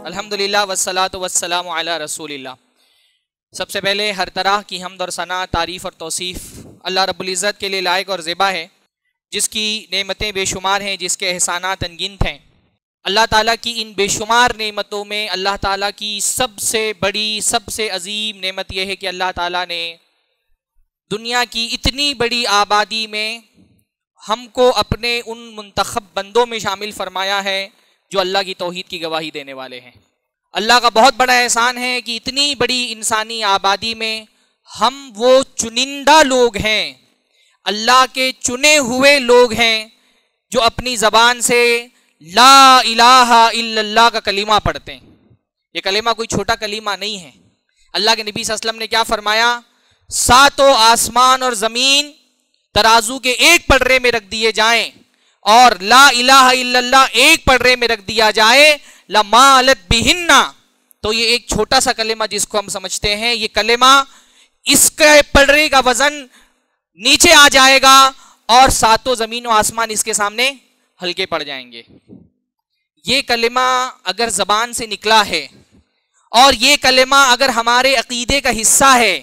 الحمدللہ والصلاۃ والسلام علی رسول اللہ۔ سب سے پہلے ہر طرح کی حمد اور ثنا، تعریف اور توصیف اللہ رب العزت کے لیے لائق اور زیبا ہے، جس کی نعمتیں بے شمار ہیں، جس کے احسانات انگنت ہیں۔ اللہ تعالیٰ کی ان بے شمار نعمتوں میں اللہ تعالیٰ کی سب سے بڑی، سب سے عظیم نعمت یہ ہے کہ اللہ تعالیٰ نے دنیا کی اتنی بڑی آبادی میں ہم کو اپنے ان منتخب بندوں میں شامل فرمایا ہے جو اللہ کی توحید کی گواہی دینے والے ہیں۔ اللہ کا بہت بڑا احسان ہے کہ اتنی بڑی انسانی آبادی میں ہم وہ چنندہ لوگ ہیں، اللہ کے چنے ہوئے لوگ ہیں جو اپنی زبان سے لا الہ الا اللہ کا کلمہ پڑھتے ہیں۔ یہ کلمہ کوئی چھوٹا کلمہ نہیں ہے۔ اللہ کے نبی صلی اللہ علیہ وسلم نے کیا فرمایا؟ ساتوں آسمان اور زمین ترازو کے ایک پلڑے میں رکھ دیے جائیں اور لا الہ الا اللہ ایک پلڑے میں رکھ دیا جائے، لمالت بہن، تو یہ ایک چھوٹا سا کلمہ جس کو ہم سمجھتے ہیں، یہ کلمہ اس کے پلڑے کا وزن نیچے آ جائے گا اور ساتوں زمین و آسمان اس کے سامنے ہلکے پڑ جائیں گے۔ یہ کلمہ اگر زبان سے نکلا ہے اور یہ کلمہ اگر ہمارے عقیدے کا حصہ ہے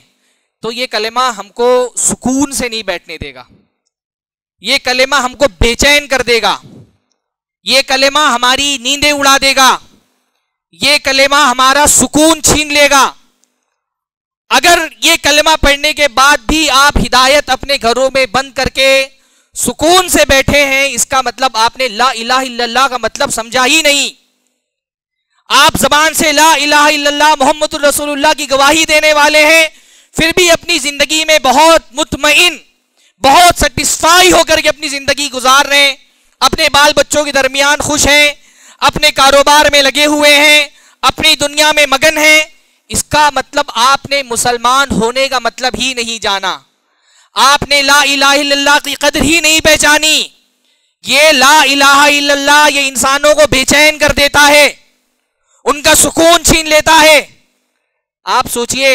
تو یہ کلمہ ہم کو سکون سے نہیں بیٹھنے دے گا، یہ کلمہ ہم کو بے چین کر دے گا، یہ کلمہ ہماری نیندیں اڑا دے گا، یہ کلمہ ہمارا سکون چھین لے گا۔ اگر یہ کلمہ پڑھنے کے بعد بھی آپ ہدایت اپنے گھروں میں بند کر کے سکون سے بیٹھے ہیں، اس کا مطلب آپ نے لا الہ الا اللہ کا مطلب سمجھا ہی نہیں۔ آپ زبان سے لا الہ الا اللہ محمد رسول اللہ کی گواہی دینے والے ہیں، پھر بھی اپنی زندگی میں بہت مطمئن، بہت سیٹسفائی ہو کر کے اپنی زندگی گزار رہے ہیں، اپنے بال بچوں کے درمیان خوش ہیں، اپنے کاروبار میں لگے ہوئے ہیں، اپنی دنیا میں مگن ہیں۔ اس کا مطلب آپ نے مسلمان ہونے کا مطلب ہی نہیں جانا، آپ نے لا الہ الا اللہ کی قدر ہی نہیں پہچانی۔ یہ لا الہ الا اللہ یہ انسانوں کو بے چین کر دیتا ہے، ان کا سکون چھین لیتا ہے۔ آپ سوچئے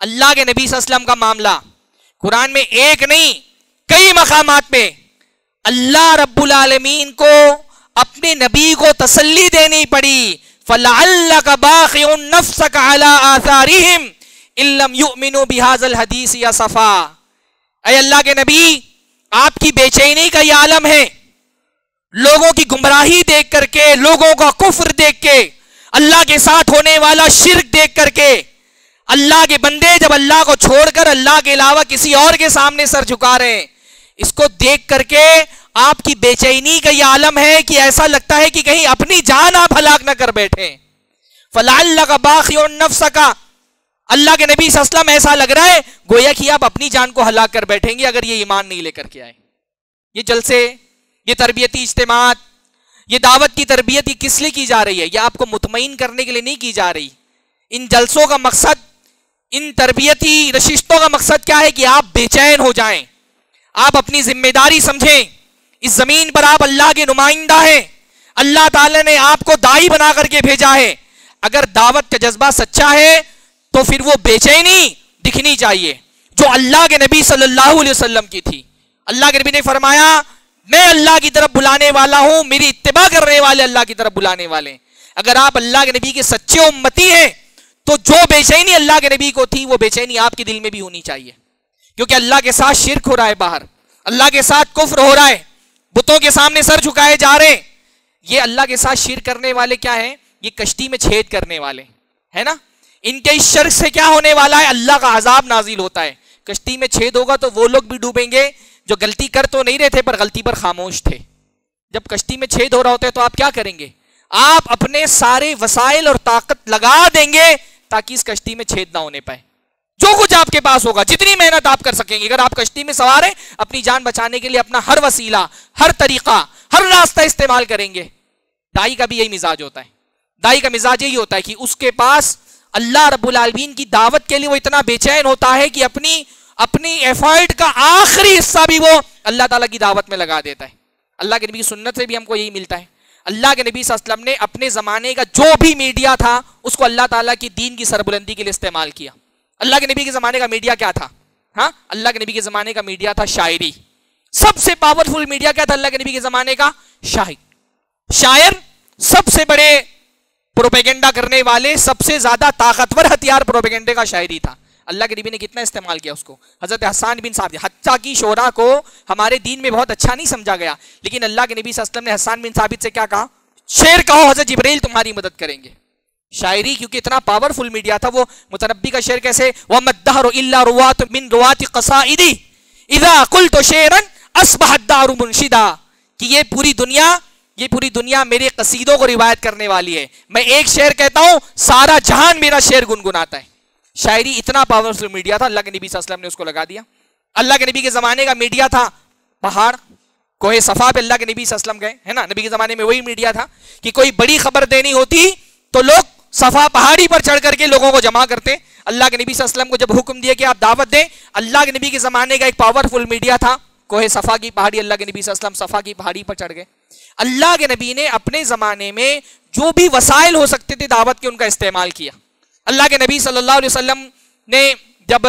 اللہ کے نبی صلی اللہ علیہ وسلم کا معاملہ، قرآن میں ایک نہیں کئی مقامات پہ اللہ رب العالمین کو اپنے نبی کو تسلی دینی پڑی، فَلَعَلَّكَ بَاخِعٌ نَفْسَكَ عَلَىٰ آثَارِهِمْ إِن لَّمْ يُؤْمِنُوا بِهَٰذَا الْحَدِيثِ أَسَفًا۔ اے اللہ کے نبی، آپ کی بے چینی کا یہ عالم ہے، لوگوں کی گمراہی دیکھ کر کے، لوگوں کا کفر دیکھ کے، اللہ کے ساتھ ہونے والا شرک دیکھ کر کے، اللہ کے بندے جب اللہ کو چھوڑ کر اللہ کے علاوہ کسی اور کے سامنے سر جھکا رہے ہیں، اس کو دیکھ کر کے آپ کی بے چینی کا یہ عالم ہے کہ ایسا لگتا ہے کہ کہیں اپنی جان آپ ہلاک نہ کر بیٹھیں۔ فَلَعَلَّكَ بَاخِعٌ نَفْسَكَ، اللہ کے نبی صلی اللہ علیہ وسلم ایسا لگ رہا ہے گویا کہ آپ اپنی جان کو ہلاک کر بیٹھیں گے اگر یہ ایمان نہیں لے کر کے آئے۔ یہ جلسے، یہ تربیتی اجتماعات، یہ دعوت کی تربیت یہ کس لیے کی جا رہی ہے؟ یہ آپ کو مطمئن کرنے کے لیے نہیں کی جا رہی۔ ان جلسوں کا مقصد، ان تربیتی نشستوں کا مقصد کیا ہے؟ کہ آپ بے چین ہو جائیں، آپ اپنی ذمہ داری سمجھیں، اس زمین پر آپ اللہ کے نمائندہ ہیں، اللہ تعالیٰ نے آپ کو داعی بنا کر کے بھیجا ہے۔ اگر دعوت کا جذبہ سچا ہے تو پھر وہ بے چینی دکھنی چاہیے جو اللہ کے نبی صلی اللہ علیہ وسلم کی تھی۔ اللہ کے نبی نے فرمایا میں اللہ کی طرف بلانے والا ہوں، میری اتباع کرنے والے اللہ کی طرف بلانے والے ہیں۔ اگر آپ اللہ کے نبی کے سچے امتی ہیں تو جو بے چینی اللہ کے نبی کو تھی وہ بے چینی آپ کے دل میں بھی ہونی چاہیے، کیونکہ اللہ کے ساتھ شرک ہو رہا ہے، باہر اللہ کے ساتھ کفر ہو رہا ہے، بتوں کے سامنے سر جھکائے جا رہے ہیں۔ یہ اللہ کے ساتھ شرک کرنے والے کیا ہیں؟ یہ کشتی میں چھید کرنے والے ہے نا۔ ان کے اس شرک سے کیا ہونے والا ہے؟ اللہ کا عذاب نازل ہوتا ہے۔ کشتی میں چھید ہوگا تو وہ لوگ بھی ڈوبیں گے جو غلطی کر تو نہیں رہے تھے پر غلطی پر خاموش تھے۔ جب کشتی میں چھید ہو رہا ہوتا ہے تو آپ کیا کریں گے؟ آپ اپنے سارے وسائل اور طاقت لگا دیں گے تاکہ اس کشتی میں چھید نہ ہونے پائے۔ جو کچھ آپ کے پاس ہوگا، جتنی محنت آپ کر سکیں گے، اگر آپ کشتی میں سوار ہیں اپنی جان بچانے کے لیے اپنا ہر وسیلہ، ہر طریقہ، ہر راستہ استعمال کریں گے۔ داعی کا بھی یہی مزاج ہوتا ہے، داعی کا مزاج یہی ہوتا ہے کہ اس کے پاس اللہ رب العالمین کی دعوت کے لیے وہ اتنا بے چین ہوتا ہے کہ اپنی ایفرٹ کا آخری حصہ بھی وہ اللہ تعالیٰ کی دعوت میں لگا دیتا ہے۔ اللہ کے نبی کی سنت سے بھی ہم کو یہی ملتا ہے۔ اللہ کے نبی صلی اللہ علیہ وسلم نے اپنے زمانے کا جو بھی میڈیا تھا اس کو اللہ تعالیٰ کی دین کی سربلندی کے لیے استعمال کیا۔ اللہ کے نبی کے زمانے کا میڈیا کیا تھا؟ ہاں اللہ کے نبی کے زمانے کا میڈیا تھا شاعری. سب سے پاورفل میڈیا کیا تھا اللہ کے نبی کے زمانے کا؟ شاعر. سب سے بڑے پروپیگنڈا کرنے والے، سب سے زیادہ طاقتور ہتھیار پروپیگنڈے کا شاعری تھا. اللہ کے نبی نے کتنا استعمال کیا اس کو. حضرت حسان بن ثابت، حتیٰ کی شعراء کو ہمارے دین میں بہت اچھا نہیں سمجھا گیا، لیکن اللہ کے نبی صلی اللہ علیہ وسلم نے حسان بن ثابت سے کیا کہا؟ شعر کہو، حضرت جبرائیل تمہاری مدد کریں گے. شاعری کیونکہ اتنا پاورفل میڈیا تھا. وہ متنبی کا شعر کیسے؟ وَمَا الدَّهْرُ إِلَّا رُوَاتٌ مِّن رُوَاتِ قَصَائِدِ إِذَا قُلْتُ شِعْرًا أَصْبَحَ الدَّهْرُ مُنشِدًا، کہ یہ پوری دنیا میرے قصیدوں کو روایت کرنے والی ہے. میں ایک شعر کہتا ہوں سارا جہان میرا شعر گنگناتا ہے. شاعری اتنا پاورفل میڈیا تھا، اللہ کے نبی صلی اللہ علیہ وسلم نے اس کو لگا دیا. اللہ کے نبی کے زمانے کا میڈیا تھا پہاڑ. کوہ صفا پہ اللہ کے نبی صلی اللہ علیہ وسلم گئے، ہے نا. نبی کے زمانے میں وہی میڈیا تھا کہ کوئی بڑی خبر دینی ہوتی تو لوگ صفا پہاڑی پر چڑھ کر کے لوگوں کو جمع کرتے. اللہ کے نبی صلی اللہ علیہ وسلم کو جب حکم دیا کہ آپ دعوت دیں، اللہ کے نبی کے زمانے کا ایک پاورفل میڈیا تھا کوہ صفا کی پہاڑی. اللہ کے نبی صلی اللہ علیہ وسلم صفا کی پہاڑی پر چڑھ گئے. اللہ کے نبی نے اپنے زمانے میں جو بھی وسائل ہو سکتے تھے دعوت کے، ان کا استعمال کیا. اللہ کے نبی صلی اللہ علیہ وسلم نے جب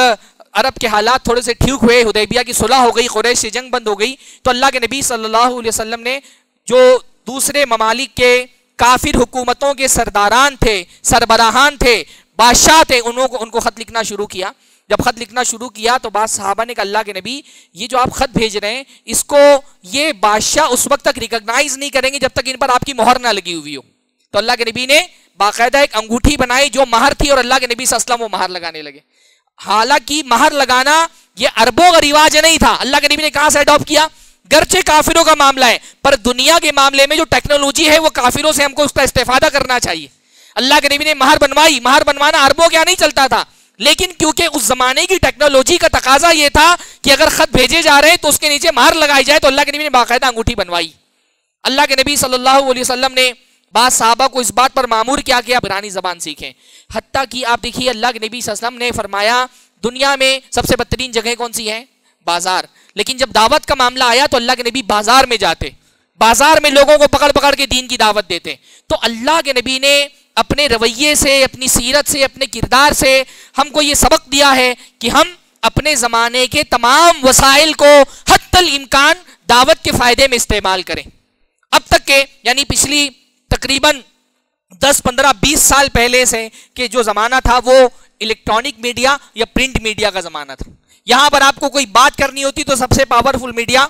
عرب کے حالات تھوڑے سے ٹھیک ہوئے، حدیبیہ کی صلح ہو گئی، قریش سے جنگ بند ہو گئی، تو اللہ کے نبی صلی اللہ علیہ وسلم نے جو دوسرے ممالک کے کافر حکومتوں کے سرداران تھے، سربراہان تھے، بادشاہ تھے، ان کو خط لکھنا شروع کیا. جب خط لکھنا شروع کیا تو بعض صحابہ نے کہا اللہ کے نبی یہ جو آپ خط بھیج رہے ہیں اس کو یہ بادشاہ اس وقت تک ریکگنائز نہیں کریں گے جب تک ان پر آپ کی مہر نہ لگی ہوئی ہو. تو اللہ کے نبی نے باقاعدہ ایک انگوٹھی بنائی جو مہر تھی، اور اللہ کے نبی صلی اللہ علیہ وسلم وہ مہر لگانے لگے. حالانکہ مہر لگانا یہ عربوں کا رواج نہیں تھا. اللہ کے نبی نے کہاں سے اڈاپٹ کیا؟ گرچہ کافروں کا معاملہ ہے، پر دنیا کے معاملے میں جو ٹیکنالوجی ہے وہ کافروں سے ہم کو اس کا استفادہ کرنا چاہیے. اللہ کے نبی نے مہر بنوائی. مہر بنوانا عربوں کیا نہیں چلتا تھا، لیکن کیونکہ اس زمانے کی ٹیکنالوجی کا تقاضا یہ تھا کہ اگر خط بھیجے جا رہے ہیں تو اس کے نیچے مہر لگائی جائے، تو اللہ کے نبی نے باقاعدہ انگوٹھی بنوائی. اللہ کے نبی صلی اللہ علیہ وسلم نے بعض صحابہ کو اس بات پر مامور کیا کہ آپ عبرانی زبان سیکھیں. حتیٰ کہ آپ دیکھیے اللہ کے نبی صلی اللہ علیہ وسلم نے فرمایا دنیا میں سب سے بدترین جگہ کون سی ہے؟ بازار. لیکن جب دعوت کا معاملہ آیا تو اللہ کے نبی بازار میں جاتے، بازار میں لوگوں کو پکڑ پکڑ کے دین کی دعوت دیتے. تو اللہ کے نبی نے اپنے رویے سے، اپنی سیرت سے، اپنے کردار سے ہم کو یہ سبق دیا ہے کہ ہم اپنے زمانے کے تمام وسائل کو حتی الامکان دعوت کے فائدے میں استعمال کریں. اب تک کے یعنی پچھلی تقریباً 10 15 20 سال پہلے سے کہ جو زمانہ تھا وہ الیکٹرانک میڈیا یا پرنٹ میڈیا کا زمانہ تھا. یہاں پر آپ کو کوئی بات کرنی ہوتی تو سب سے پاورفل میڈیا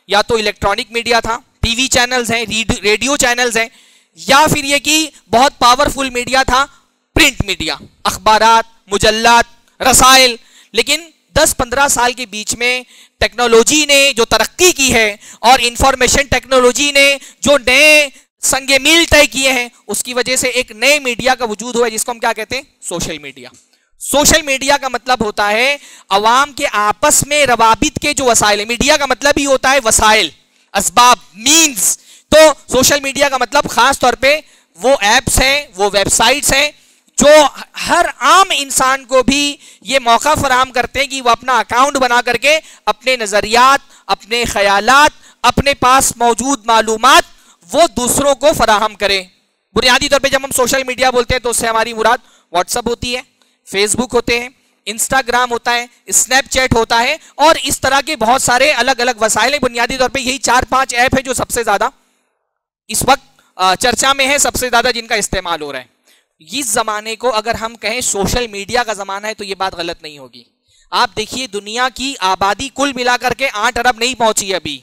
یا تو الیکٹرانک میڈیا تھا، ٹی وی چینلز ہیں، ریڈیو چینلز ہیں، یا پھر یہ کہ بہت پاورفل میڈیا تھا پرنٹ میڈیا، اخبارات، مجلات، رسائل. لیکن 10-15 سال کے بیچ میں ٹیکنالوجی نے جو ترقی کی ہے اور انفارمیشن ٹیکنالوجی نے جو نئے سنگ میل طے کیے ہیں، اس کی وجہ سے ایک نئے میڈیا کا وجود ہوا ہے جس کو ہم کیا کہتے ہیں؟ Social media. سوشل میڈیا کا مطلب ہوتا ہے عوام کے آپس میں روابط کے جو وسائل ہیں. میڈیا کا مطلب ہی ہوتا ہے وسائل، اسباب، مینز. تو سوشل میڈیا کا مطلب خاص طور پہ وہ ایپس ہیں، وہ ویب سائٹس ہیں جو ہر عام انسان کو بھی یہ موقع فراہم کرتے ہیں کہ وہ اپنا اکاؤنٹ بنا کر کے اپنے نظریات، اپنے خیالات، اپنے پاس موجود معلومات وہ دوسروں کو فراہم کریں. بنیادی طور پہ جب ہم سوشل میڈیا بولتے ہیں تو اس سے ہماری مراد واٹس ایپ ہوتی ہے، فیس بک ہوتے ہیں، انسٹاگرام ہوتا ہے، اسنیپ چیٹ ہوتا ہے، اور اس طرح کے بہت سارے الگ الگ وسائل ہیں. بنیادی طور پہ یہی 4-5 ایپ ہیں جو سب سے زیادہ اس وقت چرچا میں ہے، سب سے زیادہ جن کا استعمال ہو رہا ہے. اس زمانے کو اگر ہم کہیں سوشل میڈیا کا زمانہ ہے تو یہ بات غلط نہیں ہوگی. آپ دیکھیے دنیا کی آبادی کل ملا کر کے 8 ارب نہیں پہنچی ابھی،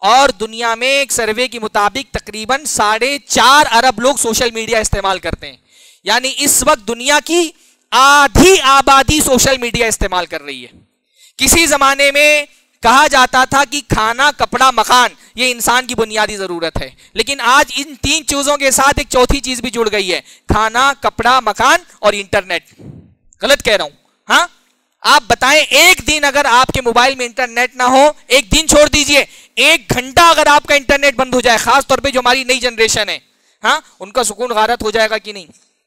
اور دنیا میں ایک سروے کے مطابق تقریباً 4.5 ارب لوگ سوشل میڈیا استعمال کرتے ہیں. یعنی اس وقت دنیا کی آدھی آبادی سوشل میڈیا استعمال کر رہی ہے. کسی زمانے میں کہا جاتا تھا کہ کھانا، کپڑا، مکان یہ انسان کی بنیادی ضرورت ہے، لیکن آج ان 3 چیزوں کے ساتھ ایک چوتھی چیز بھی جڑ گئی ہے، کھانا، کپڑا، مکان اور انٹرنیٹ. غلط کہہ رہا ہوں؟ ہاں آپ بتائیں ایک دن اگر آپ کے موبائل میں انٹرنیٹ نہ ہو، ایک دن چھوڑ دیجئے 1 گھنٹہ اگر آپ کا انٹرنیٹ بند ہو جائے، خاص طور پہ جو ہماری نئی جنریشن ہے، ہاں ان کا سکون غارت ہو جائے گا کہ نہیں؟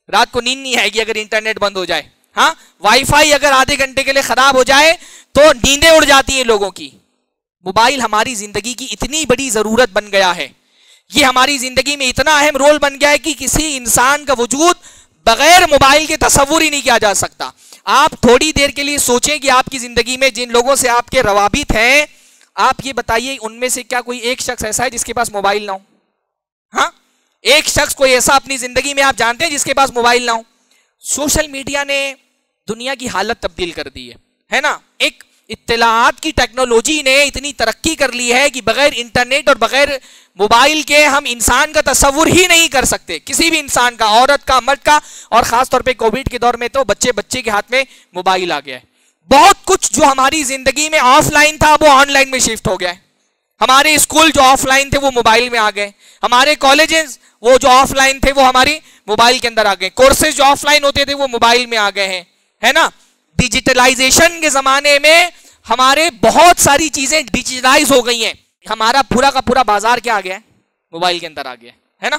رات کو نیند نہیں آئے گی اگر انٹرنیٹ بند ہو جائے. ہاں وائی فائی اگر آدھے گھنٹے کے لیے خراب ہو جائے تو نیندیں اڑ جاتی ہیں لوگوں کی. موبائل ہماری زندگی کی اتنی بڑی ضرورت بن گیا ہے، یہ ہماری زندگی میں اتنا اہم رول بن گیا ہے کہ کسی انسان کا وجود بغیر موبائل کے تصور ہی نہیں کیا جا سکتا. آپ تھوڑی دیر کے لیے سوچیں کہ آپ کی زندگی میں جن لوگوں سے آپ کے روابط ہیں، آپ یہ بتائیے ان میں سے کیا کوئی ایک شخص ایسا ہے جس کے پاس موبائل نہ ہو؟ ہاں، ایک شخص کوئی ایسا اپنی زندگی میں آپ جانتے ہیں جس کے پاس موبائل نہ ہو؟ سوشل میڈیا نے دنیا کی حالت تبدیل کر دی ہے نا. ایک اطلاعات کی ٹیکنالوجی نے اتنی ترقی کر لی ہے کہ بغیر انٹرنیٹ اور بغیر موبائل کے ہم انسان کا تصور ہی نہیں کر سکتے، کسی بھی انسان کا، عورت کا، مرد کا. اور خاص طور پہ کووڈ کے دور میں تو بچے کے ہاتھ میں موبائل آ گیا ہے. بہت کچھ جو ہماری زندگی میں آف لائن تھا وہ آن لائن میں شفٹ ہو گیا ہے. ہمارے اسکول جو آف لائن تھے وہ موبائل میں آ گئے، ہمارے کالجز وہ جو آف لائن تھے وہ ہماری موبائل کے اندر آ گئے، کورسز جو آف لائن ہوتے تھے وہ موبائل میں آ گئے ہیں، ہے نا. ڈیجیٹلائزیشن کے زمانے میں ہمارے بہت ساری چیزیں ڈیجیٹلائز ہو گئی ہیں. ہمارا پورا کا پورا بازار کیا آ گیا ہے؟ موبائل کے اندر آ گیا ہے نا.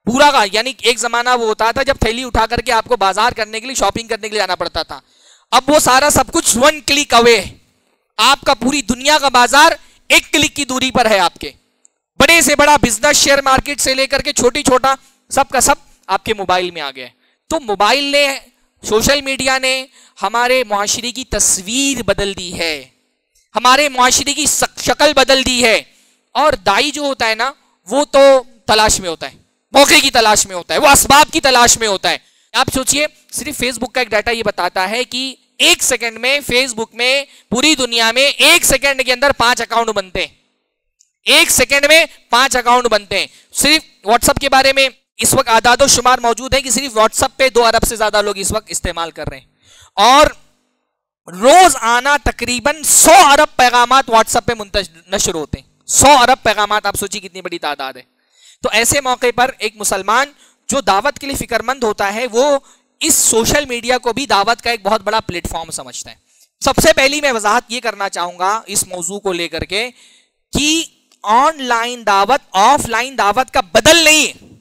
پورا کا، یعنی ایک زمانہ وہ ہوتا تھا جب تھیلی اٹھا کر کے آپ کو بازار کرنے کے لیے، شاپنگ کرنے کے لیے جانا پڑتا تھا. اب وہ سارا سب کچھ ون کلک اوے ہے. آپ کا پوری دنیا کا بازار ایک کلک کی دوری پر ہے. آپ کے بڑے سے بڑا بزنس، شیئر مارکیٹ سے لے کر کے چھوٹی چھوٹا سب کا سب آپ کے موبائل میں آ گیا ہے. تو موبائل نے، سوشل میڈیا نے ہمارے معاشرے کی تصویر بدل دی ہے، ہمارے معاشرے کی شکل بدل دی ہے. اور دائی جو ہوتا ہے نا وہ تو تلاش میں ہوتا ہے، موقع کی تلاش میں ہوتا ہے، وہ اسباب کی تلاش میں ہوتا ہے. آپ سوچئے صرف فیس بک کا ایک ڈیٹا یہ بتاتا ہے کہ ایک سیکنڈ میں فیس بک میں پوری دنیا میں ایک سیکنڈ کے اندر 5 اکاؤنٹ بنتے ہیں. ایک سیکنڈ میں 5 اکاؤنٹ بنتے ہیں. صرف واٹس ایپ کے بارے میں اس وقت اعداد و شمار موجود ہے کہ صرف واٹس ایپ پہ 2 ارب سے زیادہ لوگ اس وقت استعمال کر رہے ہیں. اور روز آنا تقریباً 100 ارب پیغامات واٹس ایپ پہ نشر ہوتے ہیں. 100 ارب پیغامات، آپ سوچیے کتنی بڑی تعداد ہے. تو ایسے موقع پر ایک مسلمان جو دعوت کے لیے فکر مند ہوتا ہے وہ اس سوشل میڈیا کو بھی دعوت کا ایک بہت بڑا پلیٹ فارم سمجھتا ہے. سب سے پہلی میں وضاحت یہ کرنا چاہوں گا اس موضوع کو لے کر کے کہ آن لائن دعوت آف لائن دعوت کا بدل نہیں ہے.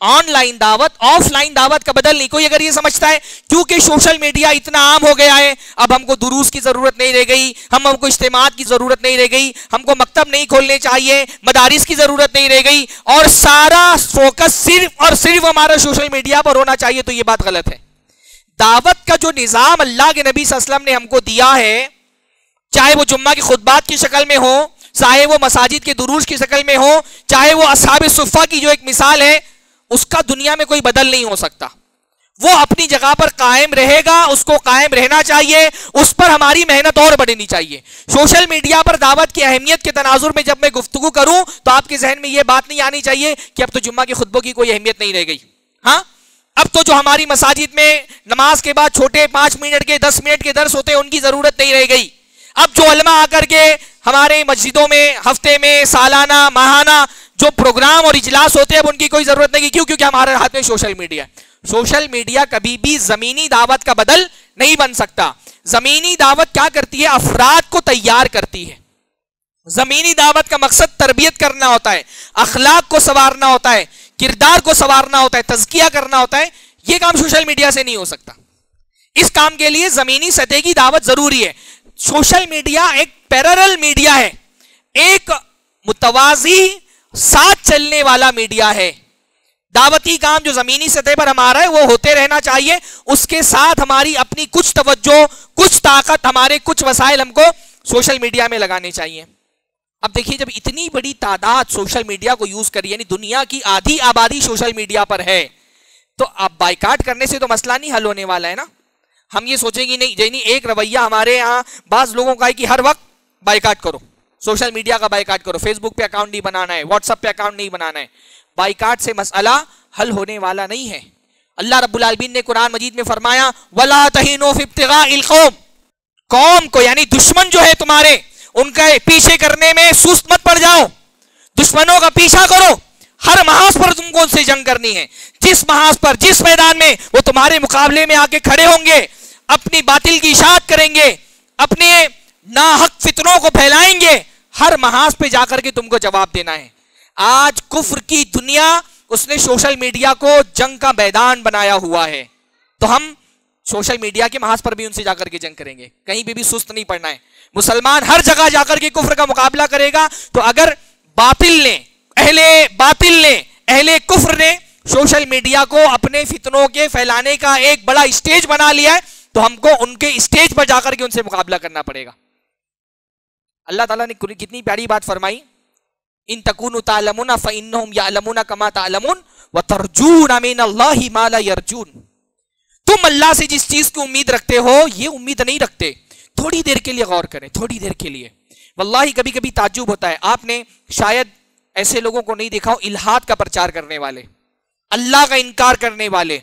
آن لائن دعوت آف لائن دعوت کا بدل نہیں. کوئی اگر یہ سمجھتا ہے کیونکہ سوشل میڈیا اتنا عام ہو گیا ہے اب ہم کو دروس کی ضرورت نہیں رہ گئی، ہم کو اجتماعات کی ضرورت نہیں رہ گئی، ہم کو مکتب نہیں کھولنے چاہیے، مدارس کی ضرورت نہیں رہ گئی، اور سارا فوکس صرف اور صرف ہمارا سوشل میڈیا پر ہونا چاہیے، تو یہ بات غلط ہے. دعوت کا جو نظام اللہ کے نبی صلی اللہ علیہ وسلم نے ہم کو دیا ہے، چاہے وہ جمعہ کی خطبات کی شکل میں ہو، چاہے وہ مساجد کے دروس کی شکل میں ہو، چاہے وہ اصحاب صفہ کی جو ایک مثال ہے، اس کا دنیا میں کوئی بدل نہیں ہو سکتا. وہ اپنی جگہ پر قائم رہے گا، اس کو قائم رہنا چاہیے، اس پر ہماری محنت اور بڑھنی چاہیے. سوشل میڈیا پر دعوت کی اہمیت کے تناظر میں جب میں گفتگو کروں تو آپ کے ذہن میں یہ بات نہیں آنی چاہیے کہ اب تو جمعہ کے خطبوں کی کوئی اہمیت نہیں رہ گئی. ہاں، اب تو جو ہماری مساجد میں نماز کے بعد چھوٹے 5 منٹ کے 10 منٹ کے درس ہوتے ہیں ان کی ضرورت نہیں رہ گئی. اب جو علماء آ کر کے ہمارے مسجدوں میں ہفتے میں، سالانہ، ماہانہ جو پروگرام اور اجلاس ہوتے ہیں اب ان کی کوئی ضرورت نہیں. کیوں؟ کہ ہمارے ہاتھ میں سوشل میڈیا ہے. سوشل میڈیا کبھی بھی زمینی دعوت کا بدل نہیں بن سکتا. زمینی دعوت کیا کرتی ہے؟ افراد کو تیار کرتی ہے. زمینی دعوت کا مقصد تربیت کرنا ہوتا ہے، اخلاق کو سنوارنا ہوتا ہے، کردار کو سنوارنا ہوتا ہے، تزکیہ کرنا ہوتا ہے. یہ کام سوشل میڈیا سے نہیں ہو سکتا. اس کام کے لیے زمینی سطح کی دعوت ضروری ہے. سوشل میڈیا ایک پیرلل میڈیا ہے، ایک متوازی ساتھ چلنے والا میڈیا ہے. دعوتی کام جو زمینی سطح پر ہمارا ہے وہ ہوتے رہنا چاہیے، اس کے ساتھ ہماری اپنی کچھ توجہ، کچھ طاقت، ہمارے کچھ وسائل ہم کو سوشل میڈیا میں لگانے چاہیے. اب دیکھیے جب اتنی بڑی تعداد سوشل میڈیا کو یوز کری، یعنی دنیا کی آدھی آبادی سوشل میڈیا پر ہے، تو اب بائیکاٹ کرنے سے تو مسئلہ نہیں حل ہونے والا ہے نا. ہم یہ سوچیں گے نہیں، یعنی ایک رویہ ہمارے ہاں بعض لوگوں کا ہے کہ ہر وقت بائیکاٹ کرو، سوشل میڈیا کا بائیکاٹ کرو، فیس بک پہ اکاؤنٹ نہیں بنانا ہے، واٹس ایپ پہ اکاؤنٹ نہیں بنانا ہے. بائیکاٹ سے مسئلہ حل ہونے والا نہیں ہے. اللہ رب العالمین نے قرآن مجید میں فرمایا وَلَا تَهِنُوا فِي ابْتِغَاءِ الْقَوْمِ، قوم کو یعنی دشمن جو ہے تمہارے، ان کا پیچھے کرنے میں سست مت پڑ جاؤ، دشمنوں کا پیچھا کرو. ہر محاذ پر تم کو ان سے جنگ کرنی ہے. جس محاذ پر، جس میدان میں وہ تمہارے مقابلے میں آ کے کھڑے ہوں گے، اپنی باطل کی اشاعت کریں گے، اپنے ناحق فتنوں کو پھیلائیں گے، ہر محاذ پہ جا کر کے تم کو جواب دینا ہے. آج کفر کی دنیا، اس نے سوشل میڈیا کو جنگ کا میدان بنایا ہوا ہے، تو ہم سوشل میڈیا کے محاذ پر بھی ان سے جا کر کے جنگ کریں گے. کہیں بھی سست نہیں پڑنا ہے. مسلمان ہر جگہ جا کر کے کفر کا مقابلہ کرے گا. تو اگر باطل نے، اہل باطل نے، اہل کفر نے سوشل میڈیا کو اپنے فتنوں کے پھیلانے کا ایک بڑا اسٹیج بنا لیا ہے، تو ہم کو ان کے اسٹیج پر جا کر کے ان سے مقابلہ کرنا پڑے گا۔ اللہ تعالیٰ نے کتنی پیاری بات فرمائی، ان تکونوا تعلمون فانہم یعلمون کما تعلمون وترجون من اللہ ما لا یرجون۔ تم اللہ سے جس چیز کی امید رکھتے ہو یہ امید نہیں رکھتے۔ تھوڑی دیر کے لیے غور کریں، تھوڑی دیر کے لیے، واللہ کبھی کبھی تعجب ہوتا ہے۔ آپ نے شاید ایسے لوگوں کو نہیں دیکھا ہو، الہاد کا پرچار کرنے والے، اللہ کا انکار کرنے والے،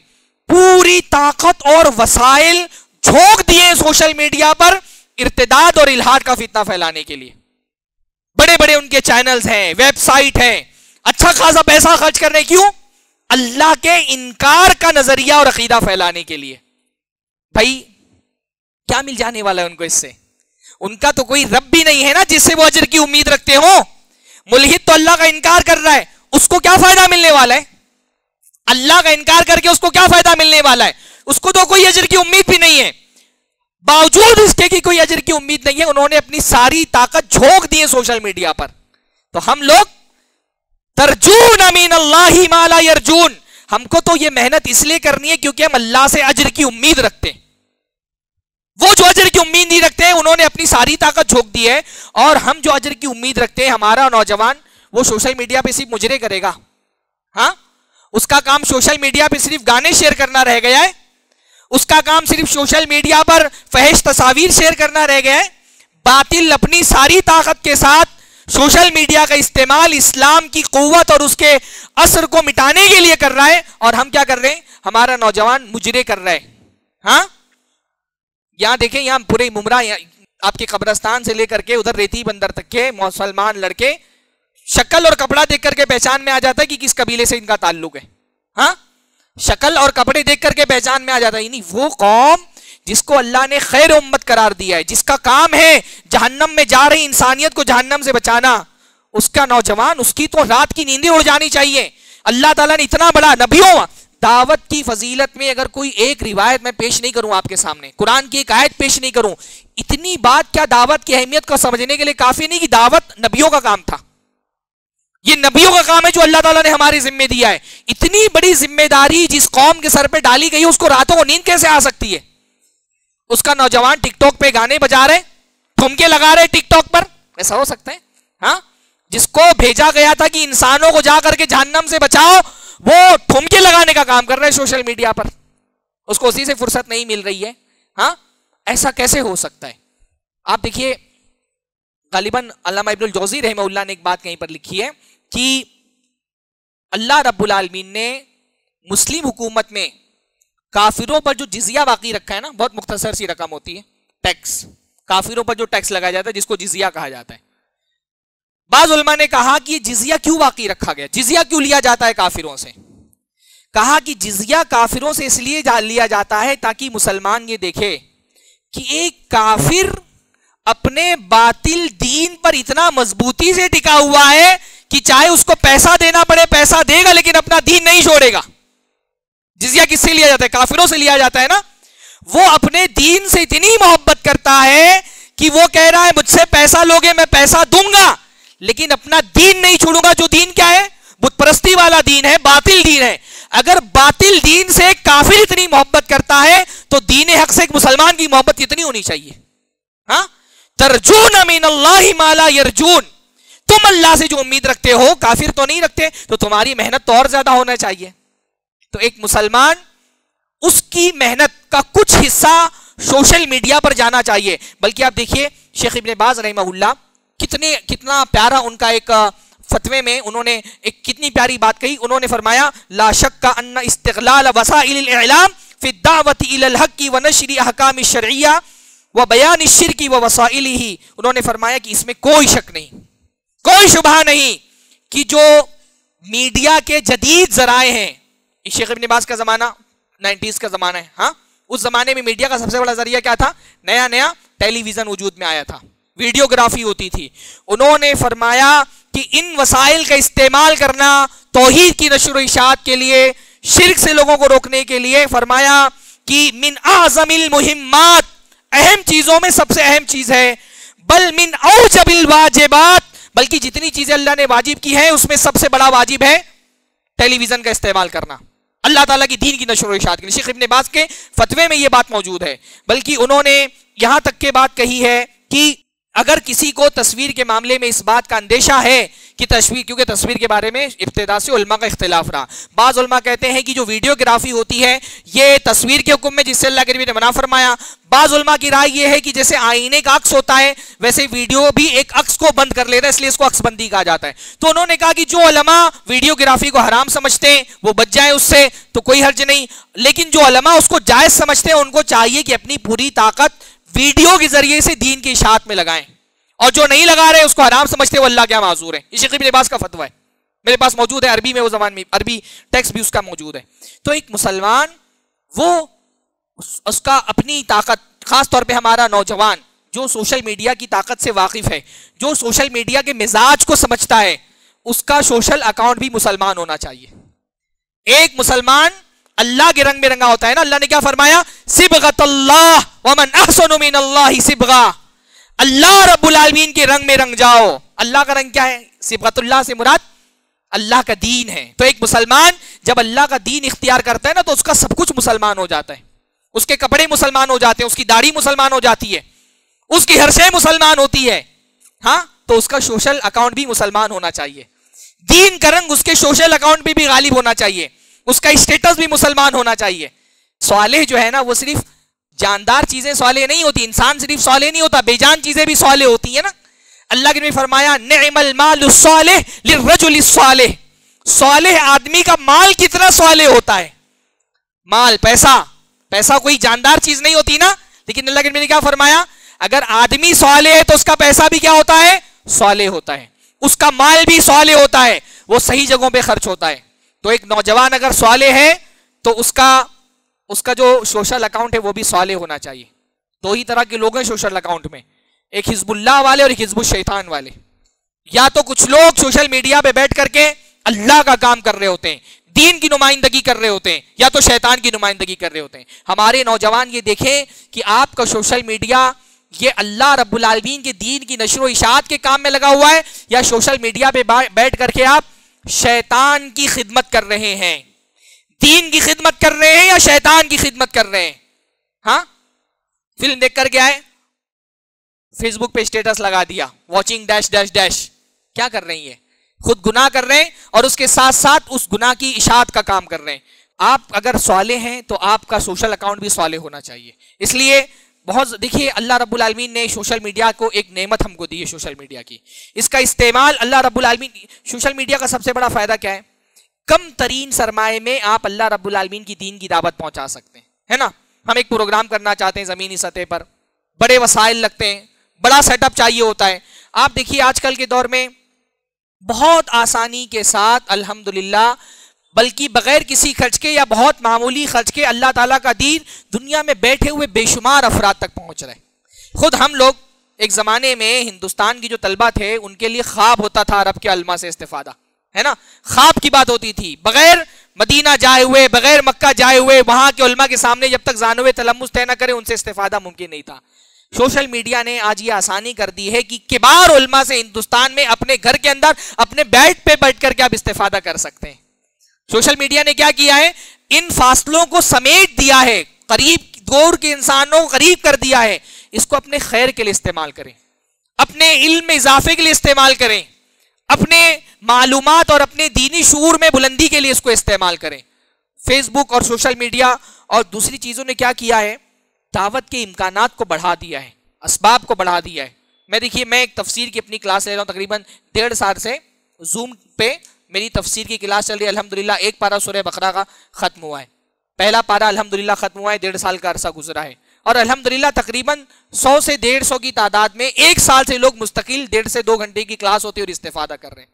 پوری طاقت اور وسائل جھونک دیے سوشل میڈیا پر ارتداد اور الہاد کا فتنہ پھیلانے کے لیے۔ بڑے بڑے ان کے چینلز ہیں، ویب سائٹ ہیں، اچھا خاصا پیسہ خرچ کر رہے، کیوں؟ اللہ کے انکار کا نظریہ اور عقیدہ پھیلانے کے لیے۔ بھائی کیا مل جانے والا ہے ان کو اس سے؟ ان کا تو کوئی رب بھی نہیں ہے نا جس سے وہ اجر کی امید رکھتے ہو۔ ملحد تو اللہ کا انکار کر رہا ہے، اس کو کیا فائدہ ملنے والا ہے؟ اللہ کا انکار کر کے اس کو کیا فائدہ ملنے والا ہے؟ اس کو تو کوئی اجر کی امید بھی نہیں ہے۔ باوجود اس کے کہ کوئی اجر کی امید نہیں ہے، انہوں نے اپنی ساری طاقت جھونک دی ہے سوشل میڈیا پر۔ تو ہم لوگ ترجون من اللہ ما لا یرجون، ہم کو تو یہ محنت اس لیے کرنی ہے کیونکہ ہم اللہ سے اجر کی امید رکھتے ہیں۔ وہ جو اجر کی امید نہیں رکھتے ہیں انہوں نے اپنی ساری طاقت جھونک دی ہے، اور ہم جو اجر کی امید رکھتے ہیں، ہمارا نوجوان وہ سوشل میڈیا پہ صرف مجرے کرے گا، ہاں اس کا کام سوشل میڈیا پہ صرف گانے شیئر کرنا رہ گیا ہے، اس کا کام صرف سوشل میڈیا پر فحش تصاویر شیئر کرنا رہ گیا ہے۔ باطل اپنی ساری طاقت کے ساتھ سوشل میڈیا کا استعمال اسلام کی قوت اور اس کے اثر کو مٹانے کے لیے کر رہا ہے، اور ہم کیا کر رہے ہیں؟ ہمارا نوجوان مجرے کر رہا ہے۔ ہاں یہاں دیکھیں، یہاں پورے ممرہ، آپ کے قبرستان سے لے کر کے ادھر ریتی بندر تک کے مسلمان لڑکے شکل اور کپڑا دیکھ کر کے پہچان میں آ جاتا ہے کہ کس قبیلے سے ان کا تعلق ہے۔ ہاں شکل اور کپڑے دیکھ کر کے پہچان میں آ جاتا ہے، یعنی وہ قوم جس کو اللہ نے خیر امت قرار دیا ہے، جس کا کام ہے جہنم میں جا رہی انسانیت کو جہنم سے بچانا، اس کا نوجوان، اس کی تو رات کی نیندیں اڑ جانی چاہیے۔ اللہ تعالیٰ نے اتنا بڑا، نبیوں دعوت کی فضیلت میں اگر کوئی ایک روایت میں پیش نہیں کروں آپ کے سامنے، قرآن کی ایک آیت پیش نہیں کروں، اتنی بات کیا دعوت کی اہمیت کو سمجھنے کے لیے کافی نہیں کہ دعوت نبیوں کا کام تھا۔ یہ نبیوں کا کام ہے جو اللہ تعالیٰ نے ہماری ذمہ دیا ہے۔ اتنی بڑی ذمہ داری جس قوم کے سر پہ ڈالی گئی ہے، اس کو راتوں کو نیند کیسے آ سکتی ہے؟ اس کا نوجوان ٹک ٹاک پہ گانے بجا رہے، ٹھمکے لگا رہے ٹک ٹاک پر، ایسا ہو سکتا ہے؟ ہاں جس کو بھیجا گیا تھا کہ انسانوں کو جا کر کے جہنم سے بچاؤ، وہ ٹھمکے لگانے کا کام کر رہے سوشل میڈیا پر، اس کو اسی سے فرصت نہیں مل رہی ہے۔ ہاں ایسا کیسے ہو سکتا ہے؟ آپ دیکھیے، غالباً علامہ ابن الجوزی رحمہ اللہ نے ایک بات کہیں پر لکھی ہے کہ اللہ رب العالمین نے مسلم حکومت میں کافروں پر جو جزیہ باقی رکھا ہے نا، بہت مختصر سی رقم ہوتی ہے، ٹیکس، کافروں پر جو ٹیکس لگایا جاتا ہے جس کو جزیہ کہا جاتا ہے۔ بعض علماء نے کہا کہ یہ جزیہ کیوں باقی رکھا گیا، جزیہ کیوں لیا جاتا ہے کافروں سے؟ کہا کہ جزیہ کافروں سے اس لیے لیا جاتا ہے تاکہ مسلمان یہ دیکھے کہ ایک کافر اپنے باطل دین پر اتنا مضبوطی سے ٹکا ہوا ہے کہ چاہے اس کو پیسہ دینا پڑے پیسہ دے گا، لیکن اپنا دین نہیں چھوڑے گا۔ جزیہ کس سے لیا جاتا ہے؟ کافروں سے لیا جاتا ہے نا۔ وہ اپنے دین سے اتنی محبت کرتا ہے کہ وہ کہہ رہا ہے مجھ سے پیسہ لوگے میں پیسہ دوں گا، لیکن اپنا دین نہیں چھوڑوں گا، جو دین کیا ہے؟ بت پرستی والا دین ہے، باطل دین ہے۔ اگر باطل دین سے ایک کافر اتنی محبت کرتا ہے تو دین حق سے ایک مسلمان کی محبت کتنی ہونی چاہیے؟ ہاں ترجون من اللہ ما لا یرجون، تم اللہ سے جو امید رکھتے ہو، کافر تو نہیں رکھتے، تو تمہاری محنت تو اور زیادہ ہونا چاہیے۔ تو ایک مسلمان، اس کی محنت کا کچھ حصہ سوشل میڈیا پر جانا چاہیے۔ بلکہ آپ دیکھیے شیخ ابن باز رحمہ اللہ کتنا پیارا ان کا ایک فتوے میں انہوں نے ایک کتنی پیاری بات کہی۔ انہوں نے فرمایا لا شک ان استغلال وسائل الاعلام فی الدعوت الی الحق ونشر احکام الشرعیہ وبیان الشرک ووسائلہ، انہوں نے فرمایا کہ اس میں کوئی شک نہیں، کوئی شبہ نہیں کہ جو میڈیا کے جدید ذرائع ہیں، شیخ ابن باز کا زمانہ 90s کا زمانہ ہے، ہاں اس زمانے میں میڈیا کا سب سے بڑا ذریعہ کیا تھا؟ نیا ٹیلی ویژن وجود میں آیا تھا، ویڈیوگرافی ہوتی تھی۔ انہوں نے فرمایا کہ ان وسائل کا استعمال کرنا توحید کی نشر و اشاعت کے لیے، شرک سے لوگوں کو روکنے کے لیے، فرمایا کہ من اعظم المہمات، اہم چیزوں میں سب سے اہم چیز ہے، بل من اوجب الواجبات، بلکہ جتنی چیزیں اللہ نے واجب کی ہیں اس میں سب سے بڑا واجب ہے ٹیلی ویژن کا استعمال کرنا اللہ تعالیٰ کی دین کی نشر و اشاعت کے لیے. شیخ ابن باز کے فتوے میں یہ بات موجود ہے، بلکہ انہوں نے یہاں تک کہ بات کہی ہے کہ اگر کسی کو تصویر کے معاملے میں اس بات کا اندیشہ ہے کہ تصویر، کیونکہ تصویر کے بارے میں ابتدا سے علماء کا اختلاف رہا، بعض علماء کہتے ہیں کہ جو ویڈیوگرافی ہوتی ہے یہ تصویر کے حکم میں جس سے اللہ کے نبی نے منع فرمایا. بعض علماء کی رائے یہ ہے کہ جیسے آئینے کا عکس ہوتا ہے ویسے ویڈیو بھی ایک عکس کو بند کر لیتا ہے، اس لیے اس کو عکس بندی کہا جاتا ہے. تو انہوں نے کہا کہ جو علماء ویڈیوگرافی کو حرام سمجھتے ہیں وہ بچ جائیں اس سے، تو کوئی حرج نہیں، لیکن جو علماء اس کو جائز سمجھتے ہیں ان کو چاہیے کہ اپنی پوری طاقت ویڈیو کے ذریعے سے دین کی اشاعت میں لگائیں، اور جو نہیں لگا رہے اس کو حرام سمجھتے وہ اللہ کیا معذور ہے. یہ شیخ ابن باز کا فتویٰ ہے، میرے پاس موجود ہے عربی میں، وہ زبان میں عربی ٹیکسٹ بھی اس کا موجود ہے. تو ایک مسلمان وہ اس کا اپنی طاقت، خاص طور پہ ہمارا نوجوان جو سوشل میڈیا کی طاقت سے واقف ہے، جو سوشل میڈیا کے مزاج کو سمجھتا ہے، اس کا سوشل اکاؤنٹ بھی مسلمان ہونا چاہیے. ایک مسلمان اللہ کے رنگ میں رنگا ہوتا ہے نا. اللہ نے کیا فرمایا؟ صبغۃ اللہ ومن احسن من اللہ صبغہ، اللہ رب العالمین کے رنگ میں رنگ جاؤ. اللہ کا رنگ کیا ہے؟ صبغۃ اللہ سے مراد اللہ کا دین ہے. تو ایک مسلمان جب اللہ کا دین اختیار کرتا ہے نا تو اس کا سب کچھ مسلمان ہو جاتا ہے، اس کے کپڑے مسلمان ہو جاتے ہیں، اس کی داڑھی مسلمان ہو جاتی ہے، اس کی ہر شے مسلمان ہوتی ہے. ہاں، تو اس کا سوشل اکاؤنٹ بھی مسلمان ہونا چاہیے. دین کا رنگ اس کے سوشل اکاؤنٹ پہ بھی غالب ہونا چاہیے، اس کا اسٹیٹس بھی مسلمان ہونا چاہیے. صالح جو ہے نا وہ صرف جاندار چیزیں صالح نہیں ہوتی، انسان صرف صالح نہیں ہوتا، بے جان چیزیں بھی صالح ہوتی ہیں نا. اللہ کے نبی فرمایا نعم المال الصالح للرجل الصالح، صالح آدمی کا مال کتنا صالح ہوتا ہے. مال، پیسہ کوئی جاندار چیز نہیں ہوتی نا، لیکن اللہ کے نبی نے کیا فرمایا؟ اگر آدمی صالح ہے تو اس کا پیسہ بھی کیا ہوتا ہے؟ صالح ہوتا ہے، اس کا مال بھی صالح ہوتا ہے، وہ صحیح جگہوں پہ خرچ ہوتا ہے. تو ایک نوجوان اگر صالح ہے تو اس کا جو سوشل اکاؤنٹ ہے وہ بھی صالح ہونا چاہیے. دو ہی طرح کے لوگ ہیں سوشل اکاؤنٹ میں، ایک حزب اللہ والے اور ایک حزب الشیطان والے. یا تو کچھ لوگ سوشل میڈیا پہ بیٹھ کر کے اللہ کا کام کر رہے ہوتے ہیں، دین کی نمائندگی کر رہے ہوتے ہیں، یا تو شیطان کی نمائندگی کر رہے ہوتے ہیں. ہمارے نوجوان یہ دیکھیں کہ آپ کا سوشل میڈیا یہ اللہ رب العالمین کے دین کی نشر و اشاعت کے کام میں لگا ہوا ہے، یا سوشل میڈیا پہ بیٹھ کر کے آپ شیطان کی خدمت کر رہے ہیں. دین کی خدمت کر رہے ہیں یا شیطان کی خدمت کر رہے ہیں؟ ہاں، فلم دیکھ کر کے آئے، فیس بک پہ اسٹیٹس لگا دیا واچنگ ڈیش ڈیش ڈیش. کیا کر رہی ہیں؟ خود گناہ کر رہے ہیں اور اس کے ساتھ ساتھ اس گناہ کی اشاعت کا کام کر رہے ہیں. آپ اگر صالح ہیں تو آپ کا سوشل اکاؤنٹ بھی صالح ہونا چاہیے. اس لیے بہت دیکھیے اللہ رب العالمین نے سوشل میڈیا کو ایک نعمت ہم کو دی ہے. سوشل میڈیا کی اس کا استعمال اللہ رب العالمین، سوشل میڈیا کا سب سے بڑا فائدہ کیا ہے؟ کم ترین سرمایے میں آپ اللہ رب العالمین کی دین کی دعوت پہنچا سکتے ہیں، ہے نا. ہم ایک پروگرام کرنا چاہتے ہیں زمینی سطح پر، بڑے وسائل لگتے ہیں، بڑا سیٹ اپ چاہیے ہوتا ہے. آپ دیکھیے آج کل کے دور میں بہت آسانی کے ساتھ الحمدللہ، بلکہ بغیر کسی خرچ کے یا بہت معمولی خرچ کے اللہ تعالیٰ کا دین دنیا میں بیٹھے ہوئے بے شمار افراد تک پہنچ رہے. خود ہم لوگ ایک زمانے میں ہندوستان کی جو طلبہ تھے ان کے لیے خواب ہوتا تھا عرب کے علماء سے استفادہ، ہے نا. خواب کی بات ہوتی تھی، بغیر مدینہ جائے ہوئے، بغیر مکہ جائے ہوئے، وہاں کے علماء کے سامنے جب تک زانوے تلمس طے نہ کرے ان سے استفادہ ممکن نہیں تھا. سوشل میڈیا نے آج یہ آسانی کر دی ہے کہ کبار علماء سے ہندوستان میں اپنے گھر کے اندر اپنے بیڈ پہ بیٹھ کر کے آپ استفادہ کر سکتے ہیں. سوشل میڈیا نے کیا کیا ہے؟ ان فاصلوں کو سمیٹ دیا ہے، قریب دور کے انسانوں کو قریب کر دیا ہے. اس کو اپنے خیر کے لیے استعمال کریں، اپنے علم میں اضافے کے لیے استعمال کریں، اپنے معلومات اور اپنے دینی شعور میں بلندی کے لیے اس کو استعمال کریں. فیس بک اور سوشل میڈیا اور دوسری چیزوں نے کیا کیا ہے؟ دعوت کے امکانات کو بڑھا دیا ہے، اسباب کو بڑھا دیا ہے. میں ایک تفسیر کی اپنی کلاس لے رہا ہوں، تقریباً 1.5 سال سے زوم پہ میری تفسیر کی کلاس چل رہی ہے. الحمدللہ ایک پارہ سورہ بقرہ کا ختم ہوا ہے، پہلا پارہ الحمدللہ ختم ہوا ہے. 1.5 سال کا عرصہ گزرا ہے اور الحمدللہ تقریباً 100 سے 150 کی تعداد میں ایک سال سے لوگ مستقل 1.5 سے 2 گھنٹے کی کلاس ہوتی ہے اور استفادہ کر رہے ہیں.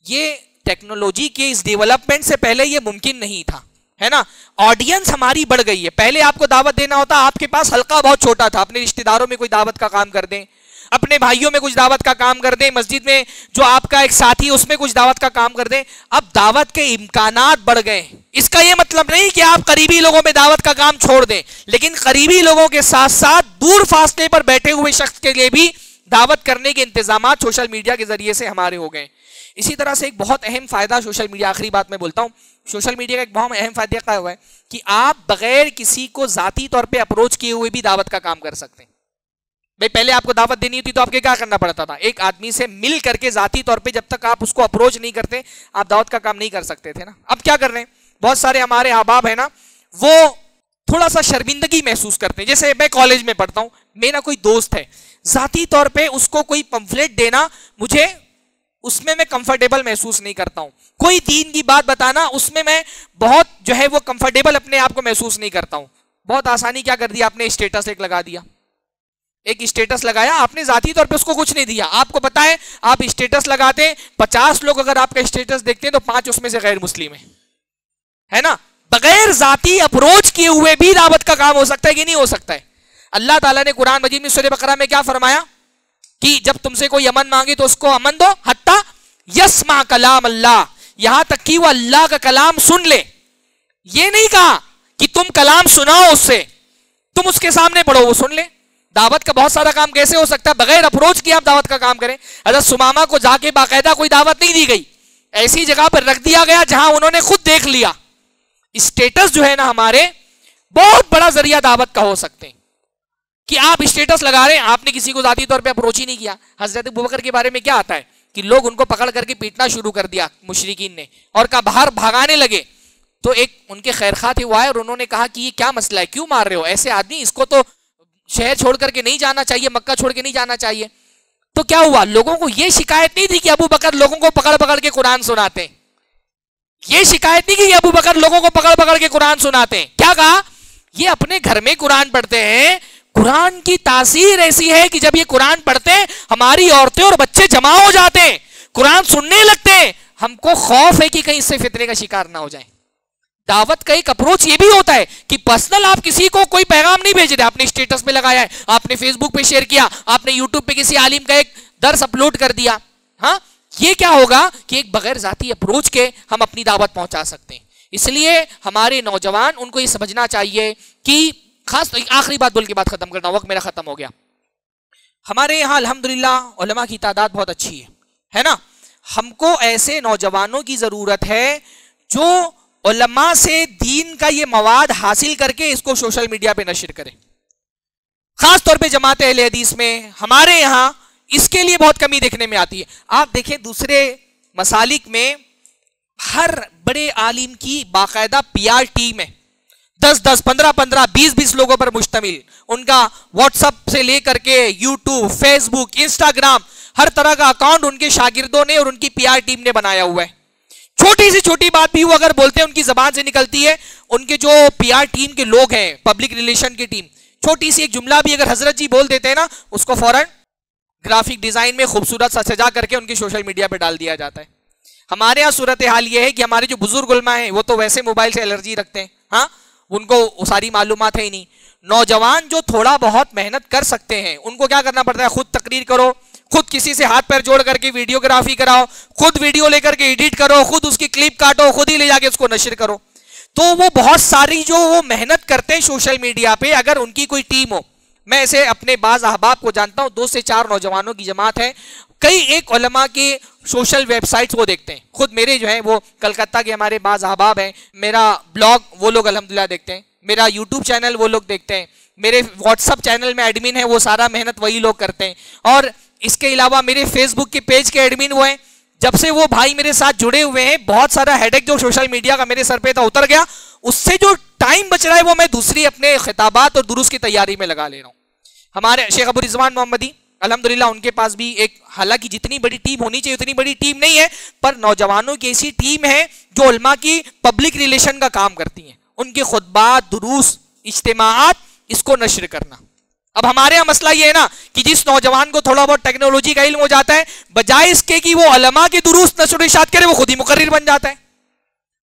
یہ ٹیکنالوجی کے اس ڈیولپمنٹ سے پہلے یہ ممکن نہیں تھا، ہے نا. آڈینس ہماری بڑھ گئی ہے. پہلے آپ کو دعوت دینا ہوتا، آپ کے پاس حلقہ بہت چھوٹا تھا، اپنے رشتہ داروں میں کوئی دعوت کا کام کر دیں، اپنے بھائیوں میں کچھ دعوت کا کام کر دیں، مسجد میں جو آپ کا ایک ساتھی اس میں کچھ دعوت کا کام کر دیں. اب دعوت کے امکانات بڑھ گئے. اس کا یہ مطلب نہیں کہ آپ قریبی لوگوں میں دعوت کا کام چھوڑ دیں، لیکن قریبی لوگوں کے ساتھ ساتھ دور فاصلے پر بیٹھے ہوئے شخص کے لیے بھی دعوت کرنے کے انتظامات سوشل میڈیا کے ذریعے سے ہمارے ہو گئے. اسی طرح سے ایک بہت اہم فائدہ سوشل میڈیا، آخری بات میں بولتا ہوں، سوشل میڈیا کا ایک بہت اہم فائدہ کیا ہوا ہے کہ آپ بغیر کسی کو ذاتی طور پہ اپروچ کیے ہوئے بھی دعوت کا کام کر سکتے ہیں. بھائی پہلے آپ کو دعوت دینی ہوتی تو آپ کے کیا کرنا پڑتا تھا؟ ایک آدمی سے مل کر کے ذاتی طور پہ جب تک آپ اس کو اپروچ نہیں کرتے آپ دعوت کا کام نہیں کر سکتے تھے نا. اب کیا کر رہے ہیں، بہت سارے ہمارے احباب ہیں نا، وہ تھوڑا سا شرمندگی محسوس کرتے ہیں. جیسے میں کالج میں پڑھتا ہوں، میرا کوئی دوست ہے، ذاتی طور پہ اس کو کوئی پمفلیٹ دینا مجھے اس میں کمفرٹیبل محسوس نہیں کرتا ہوں. کوئی دین کی بات بتانا اس میں بہت جو ہے وہ کمفرٹیبل اپنے آپ کو محسوس نہیں کرتا ہوں. بہت آسانی کیا کر دیا آپ نے، اسٹیٹس ایک لگا دیا، ایک اسٹیٹس لگایا آپ نے، ذاتی طور پہ اس کو کچھ نہیں دیا. آپ کو پتا ہے آپ اسٹیٹس لگاتے ہیں، 50 لوگ اگر آپ کا اسٹیٹس دیکھتے ہیں تو 5 اس میں سے غیر مسلم ہیں، ہے نا. بغیر ذاتی اپروچ کیے ہوئے بھی دعوت کا کام ہو سکتا ہے کہ نہیں ہو سکتا ہے؟ اللہ تعالیٰ نے قرآن مجید میں سورہ بقرہ میں کیا فرمایا کہ جب تم سے کوئی امن مانگے تو اس کو امن دو، حتی یسمع کلام اللہ، یہاں تک کہ وہ اللہ کا کلام سن لے. یہ نہیں کہا کہ تم کلام سناؤ اس سے، تم اس کے سامنے پڑھو وہ سن لے. دعوت کا بہت سارا کام کیسے ہو سکتا ہے؟ بغیر اپروچ کیا آپ دعوت کا کام کریں. حضرت سمامہ کو جا کے باقاعدہ کوئی دعوت نہیں دی گئی، ایسی جگہ پر رکھ دیا گیا جہاں انہوں نے خود دیکھ لیا. اسٹیٹس جو ہے نا ہمارے بہت بڑا ذریعہ دعوت کا ہو سکتے ہیں کہ آپ اسٹیٹس لگا رہے ہیں، آپ نے کسی کو ذاتی طور پہ اپروچ ہی نہیں کیا. حضرت ابوبکر کے بارے میں کیا آتا ہے کہ لوگ ان کو پکڑ کر کے پیٹنا شروع کر دیا مشرکین نے اور کہا باہر بھگانے لگے. تو ایک ان کے خیرخواہ تھے وہ آئے اور انہوں نے کہا کہ یہ کیا مسئلہ ہے، کیوں مار رہے ہو ایسے آدمی، اس کو تو شہر چھوڑ کر کے نہیں جانا چاہیے، مکہ چھوڑ کے نہیں جانا چاہیے. تو کیا ہوا، لوگوں کو یہ شکایت نہیں تھی کہ ابو بکر لوگوں کو پکڑ پکڑ کے قرآن سناتے ہیں، یہ شکایت نہیں کہ ابو بکر لوگوں کو پکڑ پکڑ کے قرآن سناتے ہیں. کیا کہا، یہ اپنے گھر میں قرآن پڑھتے ہیں. قرآن کی تاثیر ایسی ہے کہ جب یہ قرآن پڑھتے ہیں ہماری عورتیں اور بچے جمع ہو جاتے ہیں، قرآن سننے لگتے ہیں. ہم کو خوف ہے کہ کہیں اس سے فتنے کا شکار نہ ہو جائیں. دعوت کا ایک اپروچ یہ بھی ہوتا ہے کہ پرسنل آپ کسی کو کوئی پیغام نہیں بھیج رہے، آپ نے اسٹیٹس پہ لگایا ہے، آپ نے فیس بک پہ شیئر کیا، آپ نے یوٹیوب پہ کسی عالم کا ایک درس اپلوڈ کر دیا. ہاں یہ کیا ہوگا کہ ایک بغیر ذاتی اپروچ کے ہم اپنی دعوت پہنچا سکتے ہیں. اس لیے ہمارے نوجوان ان کو یہ سمجھنا چاہیے کہ خاص آخری بات بول کے بات ختم کرنا، وقت میرا ختم ہو گیا. ہمارے یہاں الحمدللہ علماء کی تعداد بہت اچھی ہے نا. ہم کو ایسے نوجوانوں کی ضرورت ہے جو علماء سے دین کا یہ مواد حاصل کر کے اس کو سوشل میڈیا پہ نشر کرے. خاص طور پہ جماعت اہل حدیث میں ہمارے یہاں اس کے لیے بہت کمی دیکھنے میں آتی ہے. آپ دیکھیں دوسرے مسالک میں ہر بڑے عالم کی باقاعدہ PR ٹیم ہے، 10-10 15-15 20-20 لوگوں پر مشتمل. ان کا واٹس ایپ سے لے کر کے یوٹیوب، فیس بک، انسٹاگرام، ہر طرح کا اکاؤنٹ ان کے شاگردوں نے اور ان کی PR ٹیم نے بنایا ہوا ہے. چھوٹی سی چھوٹی بات بھی وہ اگر بولتے ہیں ان کی زبان سے نکلتی ہے. ان کے جو PR ٹیم کے لوگ ہیں، پبلک ریلیشن کی ٹیم، چھوٹی سی ایک جملہ بھی اگر حضرت جی بول دیتے ہیں نا، اس کو فوراً گرافک ڈیزائن میں خوبصورت سا سجا کر کے ان کی سوشل میڈیا پہ ڈال دیا جاتا ہے. ہمارے یہاں صورتحال یہ ہے کہ ہمارے جو بزرگ علماء ہیں وہ تو ویسے موبائل سے الرجی رکھتے ہیں، ہاں ان کو ساری معلومات ہے ہی نہیں. نوجوان جو تھوڑا بہت محنت کر سکتے ہیں ان کو کیا کرنا پڑتا ہے، خود تقریر کرو، خود کسی سے ہاتھ پیر جوڑ کر کے ویڈیوگرافی کراؤ، خود ویڈیو لے کر کے ایڈٹ کرو، خود اس کی کلپ کاٹو، خود ہی لے جا کے اس کو نشر کرو. تو وہ بہت ساری جو وہ محنت کرتے ہیں سوشل میڈیا پہ، اگر ان کی کوئی ٹیم ہو، میں ایسے اپنے بعض احباب کو جانتا ہوں، 2 سے 4 نوجوانوں کی جماعت ہے، کئی ایک علماء کے سوشل ویب سائٹس وہ دیکھتے ہیں. خود میرے جو ہیں وہ کلکتہ کے ہمارے بعض احباب ہیں، میرا بلاگ وہ لوگ الحمدللہ دیکھتے ہیں، میرا یوٹیوب چینل وہ لوگ دیکھتے ہیں، میرے واٹس ایپ چینل میں ایڈمن ہیں وہ سارا محنت وہی لوگ کرتے ہیں، اور اس کے علاوہ میرے فیس بک کے پیج کے ایڈمن وہ ہیں. جب سے وہ بھائی میرے ساتھ جڑے ہوئے ہیں بہت سارا ہیڈیک جو سوشل میڈیا کا میرے سر پہ تھا اتر گیا. اس سے جو ٹائم بچ رہا ہے وہ میں دوسری اپنے خطابات اور دروس کی تیاری میں لگا لے رہا ہوں. ہمارے شیخ ابو رضوان محمدی الحمدللہ ان کے پاس بھی ایک، حالانکہ جتنی بڑی ٹیم ہونی چاہیے اتنی بڑی ٹیم نہیں ہے، پر نوجوانوں کی ایسی ٹیم ہے جو علماء کی پبلک ریلیشن کا کام کرتی ہیں، ان کے خطبات، دروس، اجتماعات، اس کو نشر کرنا. اب ہمارے یہاں مسئلہ یہ ہے نا کہ جس نوجوان کو تھوڑا بہت ٹیکنالوجی کا علم ہو جاتا ہے، بجائے اس کے کہ وہ علماء کے دروس نشر و ارشاد کرے، وہ خود ہی مقرر بن جاتا ہے،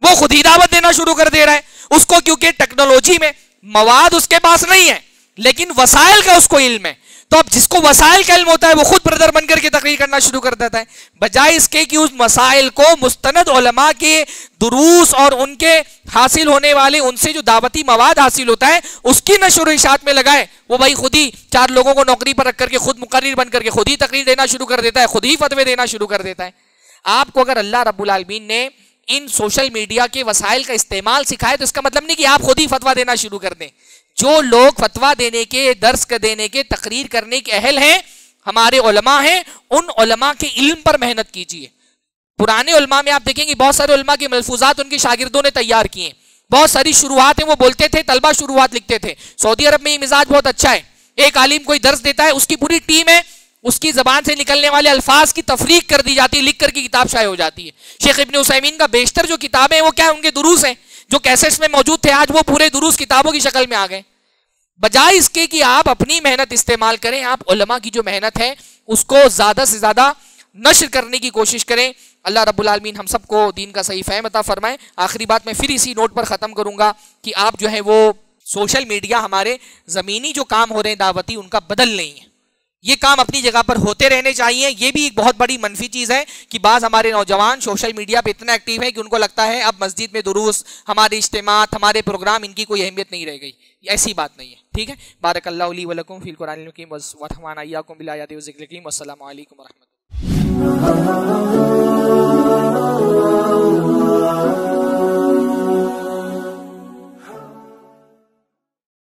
وہ خود ہی دعوت دینا شروع کر دے رہا ہے. اس کو کیونکہ ٹیکنالوجی میں مواد اس کے پاس نہیں ہے، لیکن وسائل کا اس کو علم ہے. تو اب جس کو وسائل کا علم ہوتا ہے وہ خود بردر بن کر کے تقریر کرنا شروع کر دیتا ہے, بجائے اس کے کہ اس مسائل کو مستند علماء کے دروس اور ان کے حاصل ہونے والے ان سے جو دعوتی مواد حاصل ہوتا ہے اس کی نشر و اشاعت میں لگائے. وہ بھائی خود ہی 4 لوگوں کو نوکری پر رکھ کر کے خود مقرر بن کر کے خود ہی تقریر دینا شروع کر دیتا ہے, خود ہی فتوے دینا شروع کر دیتا ہے. آپ کو اگر اللہ رب العالمین نے ان سوشل میڈیا کے وسائل کا استعمال سکھائے تو اس کا مطلب نہیں کہ آپ خود ہی فتویٰ دینا شروع کر دیں. جو لوگ فتویٰ دینے کے, درس دینے کے, تقریر کرنے کے اہل ہیں, ہمارے علماء ہیں, ان علماء کے علم پر محنت کیجیے. پرانے علماء میں آپ دیکھیں گے بہت سارے علماء کے ملفوظات ان کے شاگردوں نے تیار کیے ہیں. بہت ساری شروعات ہیں وہ بولتے تھے, طلبہ شروعات لکھتے تھے. سعودی عرب میں یہ مزاج بہت اچھا ہے, ایک عالم کوئی درس دیتا ہے, اس کی پوری ٹیم ہے, اس کی زبان سے نکلنے والے الفاظ کی تفریق کر دی جاتی ہے, لکھ کر کی کتاب شائع ہو جاتی ہے. شیخ ابن عثیمین کا بیشتر جو کتابیں ہیں وہ کیا ہے, ان کے دروس ہیں, جو کیسٹس میں موجود تھے آج وہ پورے دروس کتابوں کی شکل میں آ گئے. بجائے اس کے کہ آپ اپنی محنت استعمال کریں, آپ علماء کی جو محنت ہے اس کو زیادہ سے زیادہ نشر کرنے کی کوشش کریں. اللہ رب العالمین ہم سب کو دین کا صحیح فہم عطا فرمائے. آخری بات میں پھر اسی نوٹ پر ختم کروں گا کہ آپ جو ہے وہ سوشل میڈیا ہمارے زمینی جو کام ہو رہے ہیں دعوتی ان کا بدل نہیں ہے, یہ کام اپنی جگہ پر ہوتے رہنے چاہیے. یہ بھی ایک بہت بڑی منفی چیز ہے کہ بعض ہمارے نوجوان سوشل میڈیا پہ اتنا ایکٹیو ہے کہ ان کو لگتا ہے اب مسجد میں دروس, ہمارے اجتماعات, ہمارے پروگرام, ان کی کوئی اہمیت نہیں رہ گئی. ایسی بات نہیں ہے. ٹھیک ہے. بارک اللہ لی ولکم فی القرآن الحکیم و نفعنی وایاکم بالآیات والذکر الحکیم. والسلام علیکم ورحمۃ اللہ.